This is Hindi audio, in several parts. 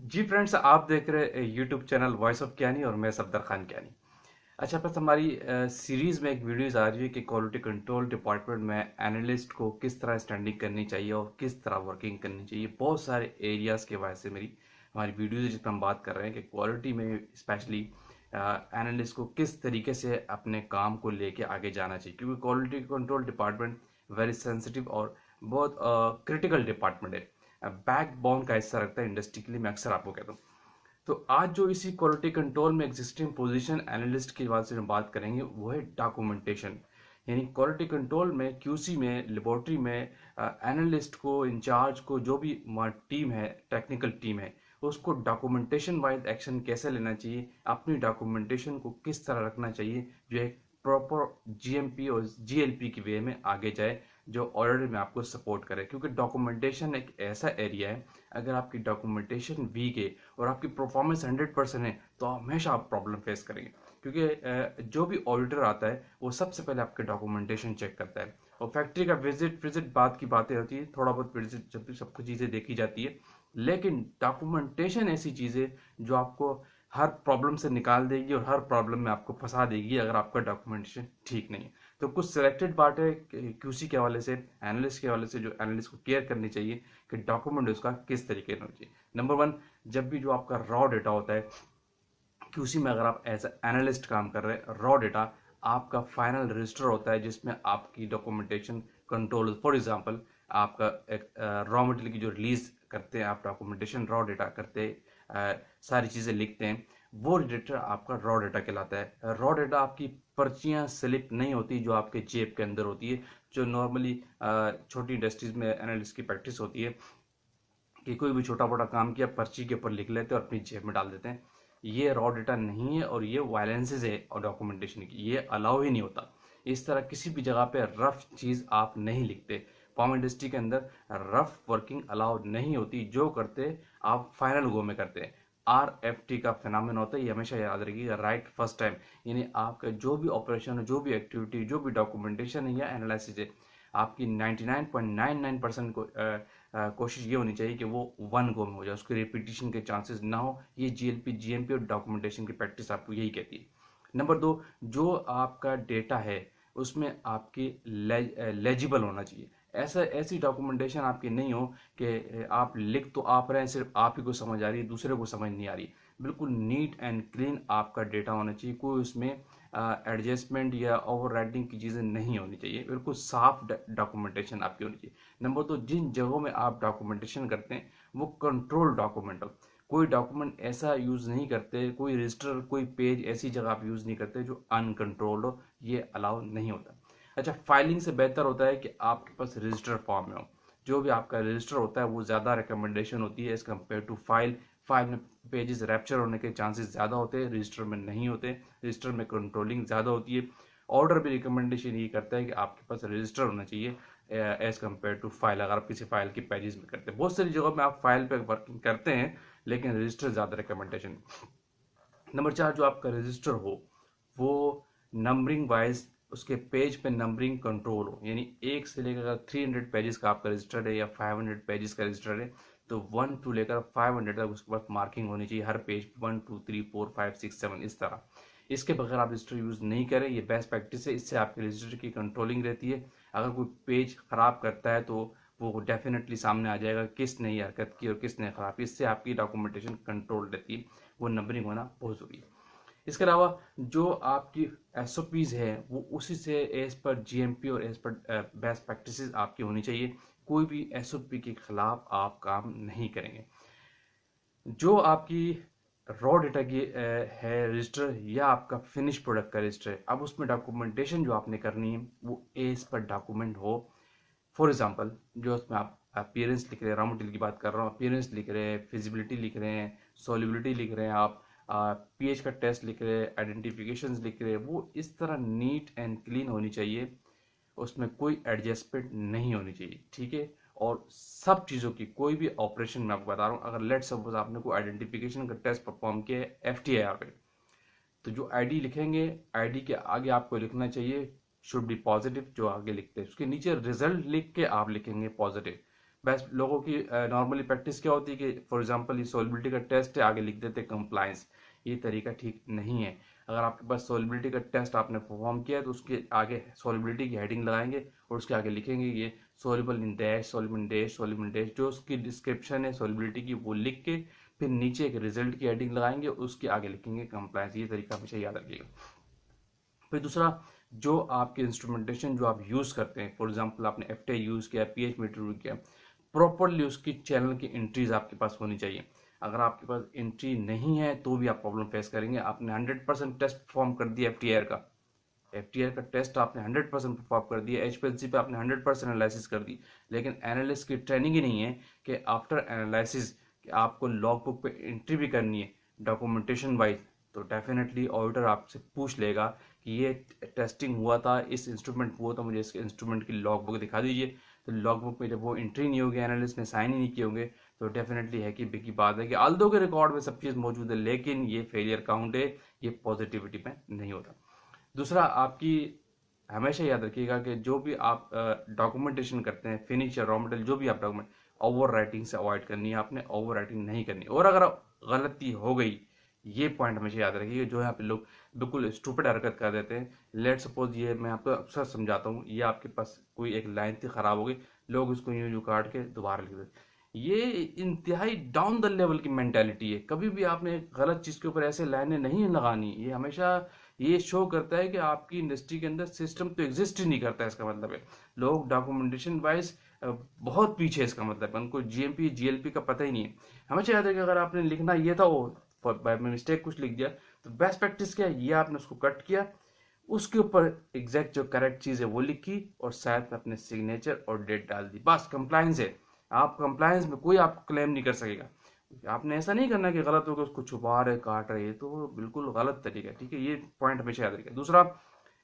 जी फ्रेंड्स, आप देख रहे यूट्यूब चैनल वॉइस ऑफ ज्ञानी और मैं सफदर खान ज्ञानी। अच्छा, बस हमारी सीरीज में एक वीडियोस आ रही है कि क्वालिटी कंट्रोल डिपार्टमेंट में एनालिस्ट को किस तरह स्टैंडिंग करनी चाहिए और किस तरह वर्किंग करनी चाहिए। बहुत सारे एरियाज के वजह से मेरी हमारी वीडियोज है जिसमें हम बात कर रहे हैं कि क्वालिटी में स्पेशली एनालिस्ट को किस तरीके से अपने काम को लेके आगे जाना चाहिए, क्योंकि quality control department very sensitive और बहुत क्रिटिकल डिपार्टमेंट है। बैकबोन का हिस्सा रखता है इंडस्ट्री के लिए, मैं अक्सर आपको कहता हूँ। तो आज जो इसी क्वालिटी कंट्रोल में एग्जिस्टिंग पोजीशन एनालिस्ट की बात से हम बात करेंगे वो है डॉक्यूमेंटेशन। यानी क्वालिटी कंट्रोल में, क्यूसी में, लेबोरेटरी में एनालिस्ट को, इंचार्ज को, जो भी टीम है, टेक्निकल टीम है, उसको डॉक्यूमेंटेशन वाइज एक्शन कैसे लेना चाहिए, अपनी डॉक्यूमेंटेशन को किस तरह रखना चाहिए जो एक प्रॉपर जीएमपी और जीएलपी की वे में आगे जाए, जो ऑर्डर में आपको सपोर्ट करे। क्योंकि डॉक्यूमेंटेशन एक ऐसा एरिया है, अगर आपकी डॉक्यूमेंटेशन वीक है और आपकी परफॉर्मेंस 100% है तो हमेशा आप प्रॉब्लम फेस करेंगे। क्योंकि जो भी ऑडिटर आता है वो सबसे पहले आपके डॉक्यूमेंटेशन चेक करता है। और फैक्ट्री का विजिट विजिट बात की बातें होती है, थोड़ा बहुत विजिट जब भी सब कुछ चीज़ें देखी जाती है, लेकिन डॉक्यूमेंटेशन ऐसी चीज़ है जो आपको हर प्रॉब्लम से निकाल देगी और हर प्रॉब्लम में आपको फंसा देगी अगर आपका डॉक्यूमेंटेशन ठीक नहीं है। तो कुछ सिलेक्टेड पार्ट है क्यूसी के हवाले से, एनालिस्ट के हवाले से, जो एनालिस्ट को केयर करनी चाहिए कि डॉक्यूमेंट उसका किस तरीके का होना चाहिए। नंबर वन, जब भी जो आपका रॉ डेटा होता है क्यूसी में, अगर आप एज एनालिस्ट काम कर रहे हैं, रॉ डेटा आपका फाइनल रजिस्टर होता है जिसमें आपकी डॉक्यूमेंटेशन कंट्रोल। फॉर एग्जांपल, आपका एक रॉ मटेरियल की जो रिलीज करते हैं आप, डॉक्यूमेंटेशन रॉ डेटा करते हैं, सारी चीज़ें लिखते हैं, वो डेटा आपका रॉ डेटा कहलाता है। रॉ डेटा आपकी पर्चियां, स्लिप नहीं होती जो आपके जेब के अंदर होती है, जो नॉर्मली छोटी इंडस्ट्रीज में एनालिस्ट की प्रैक्टिस होती है कि कोई भी छोटा मोटा काम किया पर्ची के ऊपर लिख लेते हैं और अपनी जेब में डाल देते हैं। ये रॉ डेटा नहीं है और ये वायलेंसेज है और डॉक्यूमेंटेशन की, ये अलाउ ही नहीं होता। इस तरह किसी भी जगह पे रफ चीज़ आप नहीं लिखते। फॉर्म इंडस्ट्री के अंदर रफ वर्किंग अलाउ नहीं होती, जो करते आप फाइनल गो में करते हैं। RFT का फिनोमेना होता है, ये हमेशा याद रखिएगा, राइट फर्स्ट टाइम। यानी आपका जो भी ऑपरेशन है, जो भी एक्टिविटी, जो भी डॉक्यूमेंटेशन है या एनालिसिस है, आपकी 99.99% कोशिश ये होनी चाहिए कि वो वन गो में हो जाए, उसके रिपीटिशन के चांसेस ना हो। ये जीएलपी, जीएमपी और डॉक्यूमेंटेशन की प्रैक्टिस आपको यही कहती है। नंबर दो, जो आपका डेटा है उसमें आपकी लेजिबल होना चाहिए। ऐसा ऐसी डॉक्यूमेंटेशन आपकी नहीं हो कि आप लिख तो आप रहे हैं, सिर्फ आप ही को समझ आ रही है, दूसरे को समझ नहीं आ रही। बिल्कुल नीट एंड क्लीन आपका डेटा होना चाहिए, कोई उसमें एडजस्टमेंट या ओवर राइटिंग की चीज़ें नहीं होनी चाहिए, बिल्कुल साफ डॉक्यूमेंटेशन आपकी होनी चाहिए। नंबर दो, जिन जगहों में आप डॉक्यूमेंटेशन करते हैं वो कंट्रोल डॉक्यूमेंट हो। कोई डॉक्यूमेंट ऐसा यूज़ नहीं करते, कोई रजिस्टर, कोई पेज ऐसी जगह आप यूज़ नहीं करते जो अनकंट्रोल्ड हो, ये अलाउ नहीं होता। अच्छा, फाइलिंग से बेहतर होता है कि आपके पास रजिस्टर फॉर्म में हो। जो भी आपका रजिस्टर होता है वो ज़्यादा रिकमेंडेशन होती है as compare to file. File में पेजेस रैप्चर होने के चांसेस ज़्यादा होते हैं, रजिस्टर में नहीं होते। रजिस्टर में कंट्रोलिंग ज़्यादा होती है। ऑर्डर भी रिकमेंडेशन ये करता है कि आपके पास रजिस्टर होना चाहिए एज कम्पेयर टू फाइल, अगर आप किसी फाइल की पेजेस में करते हैं। बहुत सारी जगहों में आप फाइल पे वर्किंग करते हैं लेकिन रजिस्टर ज़्यादा रिकमेंडेशन। नंबर चार, जो आपका रजिस्टर हो वो नंबरिंग वाइज, उसके पेज पे नंबरिंग कंट्रोल हो। यानी एक से लेकर, अगर 300 पेजेस का आपका रजिस्टर्ड है या 500 पेजेस का रजिस्टर्ड है, तो 1 टू लेकर 500 तक उसके बाद मार्किंग होनी चाहिए हर पेज, 1 2 3 4 5 6 7 इस तरह। इसके बगैर आप रजिस्टर यूज़ नहीं करें, ये बेस्ट प्रैक्टिस है, इससे आपके रजिस्टर की कंट्रोलिंग रहती है। अगर कोई पेज ख़राब करता है तो वो डेफिनेटली सामने आ जाएगा किसने ये हरकत की और किसने ख़राब की। इससे आपकी डॉक्यूमेंटेशन कंट्रोल रहती है, वो नंबरिंग होना बहुत ज़रूरी है। इसके अलावा जो आपकी SOPs है वो उसी से एज पर GMP और एज पर बेस्ट प्रैक्टिसेस आपकी होनी चाहिए। कोई भी SOP के खिलाफ आप काम नहीं करेंगे। जो आपकी रॉ डेटा की है रजिस्टर या आपका फिनिश प्रोडक्ट का रजिस्टर है, अब उसमें डॉक्यूमेंटेशन जो आपने करनी है वो एज पर डॉक्यूमेंट हो। फॉर एग्जांपल, जो उसमें आप अपीयरेंस लिख रहे हैं, रॉ मटेरियल की बात कर रहा हूँ, अपीयरेंस लिख रहे हैं, फिजिबिलिटी लिख रहे हैं, सॉल्युबिलिटी लिख रहे हैं, आप पीएच का टेस्ट लिख रहे हैं, आइडेंटिफिकेशंस लिख रहे हैं, वो इस तरह नीट एंड क्लीन होनी चाहिए, उसमें कोई एडजस्टमेंट नहीं होनी चाहिए, ठीक है। और सब चीज़ों की, कोई भी ऑपरेशन में आपको बता रहा हूँ, अगर लेट सपोज आपने कोई आइडेंटिफिकेशन का टेस्ट परफॉर्म किया है FTIR पे, तो जो ID लिखेंगे, ID के आगे आपको लिखना चाहिए शुड बी पॉजिटिव, जो आगे लिखते हैं उसके नीचे रिजल्ट लिख के आप लिखेंगे पॉजिटिव। बेस्ट लोगों की नॉर्मली प्रैक्टिस क्या होती है कि फॉर एग्जांपल ये सॉल्युबिलिटी का टेस्ट है, आगे लिख देते कंप्लायंस। ये तरीका ठीक नहीं है। अगर आपके पास सॉल्युबिलिटी का टेस्ट आपने परफॉर्म किया है तो उसके आगे सॉल्युबिलिटी की हेडिंग लगाएंगे और उसके आगे लिखेंगे ये soluble in dash, soluble in dash, soluble in dash, जो उसकी डिस्क्रिप्शन है सॉल्युबिलिटी की वो लिख के फिर नीचे एक रिजल्ट की हेडिंग लगाएंगे, उसके आगे लिखेंगे कंप्लायंस। ये तरीका हमेशा याद रखिएगा। फिर दूसरा, जो आपके इंस्ट्रूमेंटेशन जो आप यूज़ करते हैं, फॉर एग्जांपल आपने एफटीआई यूज़ किया, पीएच मीटर यूज़ किया, प्रॉपरली उसकी चैनल की एंट्रीज आपके पास होनी चाहिए। अगर आपके पास एंट्री नहीं है तो भी आप प्रॉब्लम फेस करेंगे। आपने 100% टेस्ट परफॉर्म कर दिया एफटीआर का टेस्ट आपने 100% परफॉर्म कर दिया, एचपीएलसी पे आपने 100% एनालिसिस कर दी, लेकिन एनालिस्ट की ट्रेनिंग ही नहीं है कि आफ्टर एनालिसिस आपको लॉग बुक पे एंट्री भी करनी है डॉक्यूमेंटेशन वाइज, तो डेफिनेटली ऑडिटर आपसे पूछ लेगा कि ये टेस्टिंग हुआ था, इस इंस्ट्रूमेंट हुआ था, मुझे इसके इंस्ट्रूमेंट की लॉग बुक दिखा दीजिए। तो लॉग बुक में जब वो एंट्री नहीं होगी, एनालिस्ट ने साइन ही नहीं किए होंगे, तो डेफिनेटली है कि बिकी बात है कि आल्दो के रिकॉर्ड में सब चीज़ मौजूद है, लेकिन ये फेलियर काउंट है, ये पॉजिटिविटी में नहीं होता। दूसरा, आपकी हमेशा याद रखिएगा कि जो भी आप डॉक्यूमेंटेशन करते हैं, फिनिश या रॉ मटेरियल, जो भी आप डॉक्यूमेंट, ओवर राइटिंग से अवॉइड करनी है आपने, ओवर राइटिंग नहीं करनी। और अगर गलती हो गई, ये पॉइंट हमेशा याद रखिए, जो यहाँ पे लोग बिल्कुल स्टूपिड हरकत कर देते हैं। लेट सपोज ये मैं आपको अक्सर समझाता हूँ, ये आपके पास कोई एक लाइन थी खराब हो गई, लोग इसको यूं यूं काट के दोबारा लिख देते। ये इंतहाई डाउन द लेवल की मेंटेलिटी है। कभी भी आपने गलत चीज़ के ऊपर ऐसे लाइनें नहीं लगानी। ये हमेशा ये शो करता है कि आपकी इंडस्ट्री के अंदर सिस्टम तो एग्जिस्ट ही नहीं करता है। इसका मतलब है लोग डॉक्यूमेंटेशन वाइज बहुत पीछे है। इसका मतलब है उनको जीएमपी जीएलपी का पता ही नहीं है। हमेशा याद है कि अगर आपने लिखना ये था, वो बाय मिस्टेक कुछ लिख दिया, तो बेस्ट प्रैक्टिस क्या है, ये आपने उसको कट किया, उसके ऊपर एग्जैक्ट जो करेक्ट चीज़ है वो लिखी और साथ में अपने सिग्नेचर और डेट डाल दी, बस कंप्लायंस है। आप कंप्लायंस में कोई आपको क्लेम नहीं कर सकेगा। आपने ऐसा नहीं करना कि गलत होकर उसको छुपा रहे काट रहे, तो वो बिल्कुल गलत तरीका है। ठीक है, ये पॉइंट हमेशा याद रखिए। दूसरा,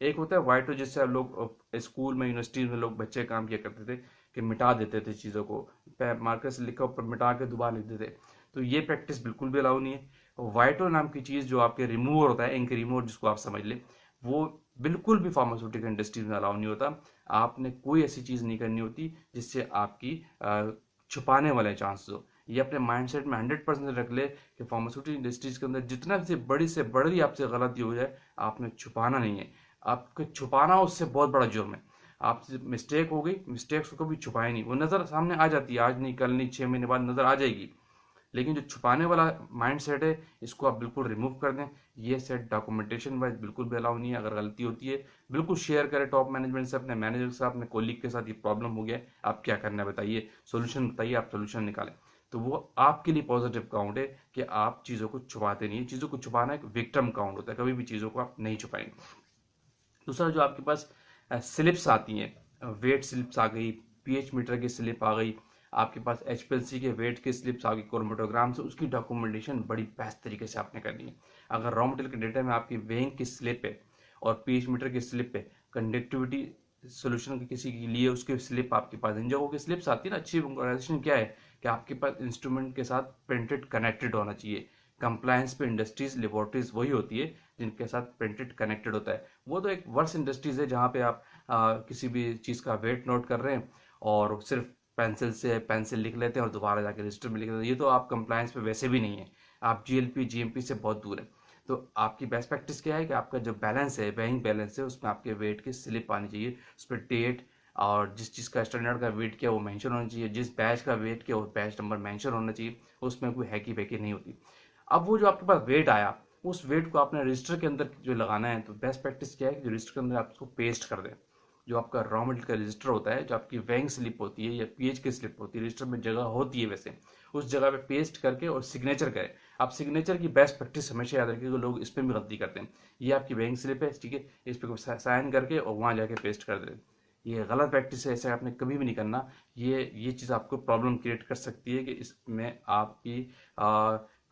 एक होता है वाइटो, जिससे लोग स्कूल में यूनिवर्सिटीज में लोग बच्चे काम किया करते थे कि मिटा देते थे चीज़ों को, मार्कर से लिखा ऊपर मिटा के दोबारा लिख देते। तो ये प्रैक्टिस बिल्कुल भी अलाउ नहीं है। वाइटो नाम की चीज़ जो आपके रिमूवर होता है, इंक रिमूवर जिसको आप समझ लें, वो बिल्कुल भी फार्मास्यूटिकल इंडस्ट्रीज में अलाउ नहीं होता। आपने कोई ऐसी चीज़ नहीं करनी होती जिससे आपकी छुपाने वाले चांसेस हो। ये अपने माइंडसेट में 100% रख ले कि फार्मास्यूटिकल इंडस्ट्रीज के अंदर जितना से बड़ी आपसे गलती हो जाए, आपने छुपाना नहीं है। आपको छुपाना उससे बहुत बड़ा जुर्म है। आपसे मिस्टेक हो गई, मिस्टेक्स को कभी छुपाए नहीं, वो नज़र सामने आ जाती है, आज नहीं कल नहीं 6 महीने बाद नज़र आ जाएगी। लेकिन जो छुपाने वाला माइंड सेट है, इसको आप बिल्कुल रिमूव कर दें। ये सेट डॉक्यूमेंटेशन वाइज बिल्कुल भी अलाउ नहीं है। अगर गलती होती है बिल्कुल शेयर करें टॉप मैनेजमेंट से, अपने मैनेजर से, अपने कोलीग के साथ, ये प्रॉब्लम हो गया है, आप क्या करना है बताइए, सोल्यूशन बताइए, आप सोल्यूशन निकालें। तो वो आपके लिए पॉजिटिव काउंट है कि आप चीज़ों को छुपाते नहीं है। चीज़ों को छुपाना एक विक्टिम काउंट होता है, कभी भी चीज़ों को आप नहीं छुपाएंगे। दूसरा, जो आपके पास स्लिप्स आती हैं, वेट स्लिप्स आ गई, पीएच मीटर की स्लिप आ गई, आपके पास एचपीएलसी के वेट की स्लिप्स आ गई क्रोमेटोग्राम से, उसकी डॉक्यूमेंटेशन बड़ी बेस्ट तरीके से आपने करनी है। अगर रॉ मटेरियल के डेटा में आपकी वेइंग की स्लिप है और पीएच मीटर की स्लिप है, कंडक्टिविटी सोल्यूशन के किसी के लिए उसकी स्लिप आपके पास, इन जगहों की स्लिप्स आती है ना, अच्छी ऑर्गेनाइजेशन क्या है कि आपके पास इंस्ट्रूमेंट के साथ प्रिंटेड कनेक्टेड होना चाहिए। कंप्लायंस पे इंडस्ट्रीज लेबोरेटरीज वही होती है जिनके साथ प्रिंटेड कनेक्टेड होता है। वो तो एक वर्स इंडस्ट्रीज है जहाँ पे आप किसी भी चीज़ का वेट नोट कर रहे हैं और सिर्फ पेंसिल लिख लेते हैं और दोबारा जाके रजिस्टर में लिख लेते हैं। ये तो आप कंप्लायंस पे वैसे भी नहीं है, आप जीएलपी जीएमपी से बहुत दूर है। तो आपकी बेस्ट प्रैक्टिस क्या है कि आपका जो बैलेंस है, वेइंग बैलेंस है, उसमें आपके वेट की स्लिप आनी चाहिए, उस पर डेट और जिस चीज़ का स्टैंडर्ड का वेट किया वो मेंशन होना चाहिए, जिस बैच का वेट किया वो बैच नंबर मेंशन होना चाहिए, उसमें कोई हैकी वैकी नहीं होती। अब वो जो आपके पास वेट आया, उस वेट को आपने रजिस्टर के अंदर जो लगाना है, तो बेस्ट प्रैक्टिस क्या है कि जो रजिस्टर के अंदर आप उसको पेस्ट कर दें। जो आपका रॉ मटेरियल का रजिस्टर होता है, जो आपकी वेइंग स्लिप होती है या पीएच की स्लिप होती है, रजिस्टर में जगह होती है वैसे, उस जगह पे पेस्ट करके और सिग्नेचर करें। आप सिग्नेचर की बेस्ट प्रैक्टिस हमेशा याद रखिए, लोग इस पर भी गलती करते हैं। ये आपकी वेइंग स्लिप है, ठीक है, इस पर साइन करके और वहाँ जाके पेस्ट कर दें। ये गलत प्रैक्टिस है, ऐसे आपने कभी भी नहीं करना। ये चीज़ आपको प्रॉब्लम क्रिएट कर सकती है कि इसमें आपकी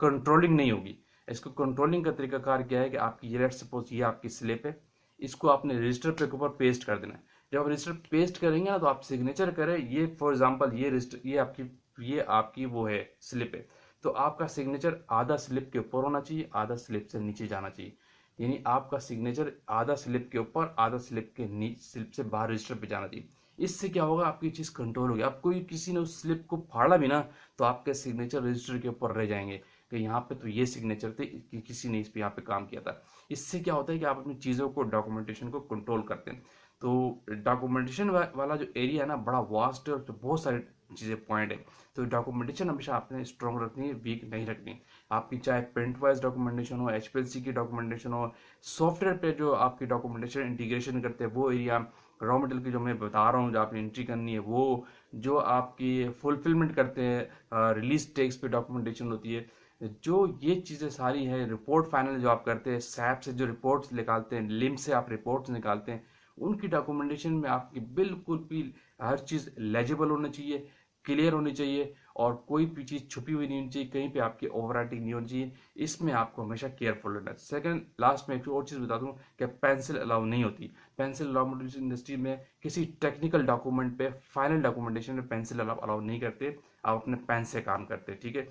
कंट्रोलिंग नहीं होगी। इसको कंट्रोलिंग का तरीकाकार क्या है कि आपकी ये लेट्स सपोज ये आपकी स्लिप है, इसको आपने रजिस्टर पे के ऊपर पेस्ट कर देना है। जब आप रजिस्टर पेस्ट करेंगे ना, तो आप सिग्नेचर करें, ये फॉर एग्जांपल ये रजिस्टर, ये आपकी वो है स्लिप है, तो आपका सिग्नेचर आधा स्लिप के ऊपर होना चाहिए, आधा स्लिप से नीचे जाना चाहिए। यानी आपका सिग्नेचर आधा स्लिप के ऊपर, आधा स्लिप के नीचे, स्लिप से बाहर रजिस्टर पे जाना चाहिए। इससे क्या होगा, आपकी चीज़ कंट्रोल होगी। आप कोई किसी ने उस स्लिप को फाड़ा भी ना, तो आपके सिग्नेचर रजिस्टर के ऊपर रह जाएंगे कि यहाँ पे तो ये सिग्नेचर थे कि किसी ने इस पे यहाँ पे काम किया था। इससे क्या होता है कि आप अपनी चीज़ों को, डॉक्यूमेंटेशन को कंट्रोल करते हैं। तो डॉक्यूमेंटेशन वाला जो एरिया है ना, बड़ा वास्ट है और तो बहुत सारे चीज़ें पॉइंट है। तो डॉक्यूमेंटेशन हमेशा आपने स्ट्रॉन्ग रखनी है, वीक नहीं रखनी है। आपकी चाहे प्रिंट वाइज डॉक्यूमेंटेशन हो, एचपीएलसी की डॉक्यूमेंटेशन हो, सॉफ्टवेयर पे जो आपकी डॉक्यूमेंटेशन इंटीग्रेशन करते हैं वो एरिया, रॉ मटेरियल की जो मैं बता रहा हूँ जो आपने एंट्री करनी है वो, जो आपकी फुलफिलमेंट करते हैं रिलीज टेक्स पे डॉक्यूमेंटेशन होती है, जो ये चीज़ें सारी हैं, रिपोर्ट फाइनल जो आप करते हैं, सैप से जो रिपोर्ट्स निकालते हैं, लिम से आप रिपोर्ट्स निकालते हैं, उनकी डॉक्यूमेंटेशन में आपकी बिल्कुल भी हर चीज़ लेजिबल होनी चाहिए, क्लियर होनी चाहिए, और कोई भी चीज़ छुपी हुई नहीं होनी चाहिए, कहीं पे आपकी ओवर राइटिंग नहीं होनी चाहिए। इसमें आपको हमेशा केयरफुल रहना है। सेकंड, लास्ट में एक और चीज़ बता दूं कि पेंसिल अलाउ नहीं होती। पेंसिल अलाउ इंडस्ट्री में किसी टेक्निकल डॉक्यूमेंट पे, फाइनल डॉक्यूमेंटेशन में पेंसिल अलाउ नहीं करते। आप अपने पेन से काम करते हैं, ठीक है।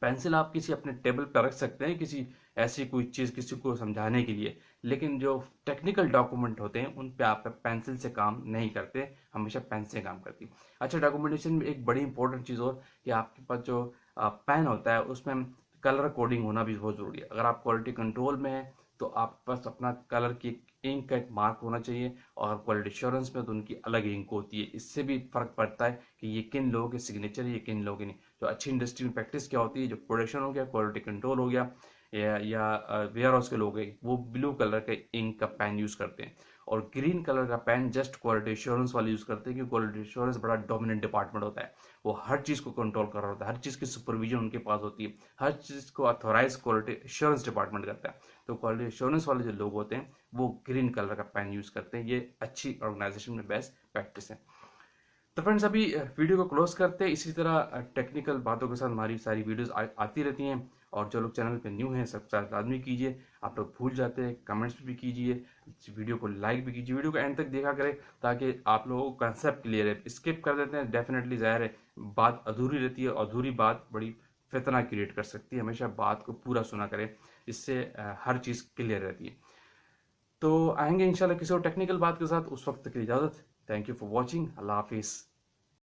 पेंसिल आप किसी अपने टेबल पर रख सकते हैं, किसी ऐसी कोई चीज़ किसी को समझाने के लिए, लेकिन जो टेक्निकल डॉक्यूमेंट होते हैं उन पे आप पेंसिल से काम नहीं करते, हमेशा पेन से काम करती। अच्छा, डॉक्यूमेंटेशन में एक बड़ी इंपॉर्टेंट चीज़ और कि आपके पास जो पेन होता है उसमें कलर कोडिंग होना भी बहुत ज़रूरी है। अगर आप क्वालिटी कंट्रोल में है तो आपके पास अपना कलर की इंक का एक मार्क होना चाहिए, और क्वालिटी एश्योरेंस में तो उनकी अलग इंक होती है। इससे भी फर्क पड़ता है कि ये किन लोगों के सिग्नेचर है, ये किन लोगों की नहीं। जो अच्छी इंडस्ट्री में प्रैक्टिस क्या होती है, जो प्रोडक्शन हो गया, क्वालिटी कंट्रोल हो गया, या वेयर हाउस के लोग हैं, वो ब्लू कलर के इंक का पेन यूज़ करते हैं, और ग्रीन कलर का पेन जस्ट क्वालिटी एश्योरेंस वाले यूज़ करते हैं, क्योंकि क्वालिटी एश्योरेंस बड़ा डोमिनेंट डिपार्टमेंट होता है। वो हर चीज़ को कंट्रोल कर रहा होता है, हर चीज़ की सुपरविजन उनके पास होती है, हर चीज़ को ऑथोराइज क्वालिटी एश्योरेंस डिपार्टमेंट करता है। तो क्वालिटी एश्योरेंस वाले जो लोग होते हैं वो ग्रीन कलर का पेन यूज़ करते हैं। ये अच्छी ऑर्गेनाइजेशन में बेस्ट प्रैक्टिस है। तो फ्रेंड्स, अभी वीडियो को क्लोज करते हैं। इसी तरह टेक्निकल बातों के साथ हमारी सारी वीडियोस आती रहती हैं, और जो लोग चैनल पे न्यू हैं सब्सक्राइब लाजमी कीजिए। आप लोग भूल जाते हैं, कमेंट्स भी कीजिए, वीडियो को लाइक भी कीजिए, वीडियो को एंड तक देखा करें ताकि आप लोगों को कंसेप्ट क्लियर है। स्किप कर देते हैं डेफिनेटली ज़ाहिर है बात अधूरी रहती है, अधूरी बात बड़ी फितना क्रिएट कर सकती है। हमेशा बात को पूरा सुना करें, इससे हर चीज़ क्लियर रहती है। तो आएंगे इंशाल्लाह किसी और टेक्निकल बात के साथ, उस वक्त तक की इजाज़त। Thank you for watching. अल्लाह हाफिज़।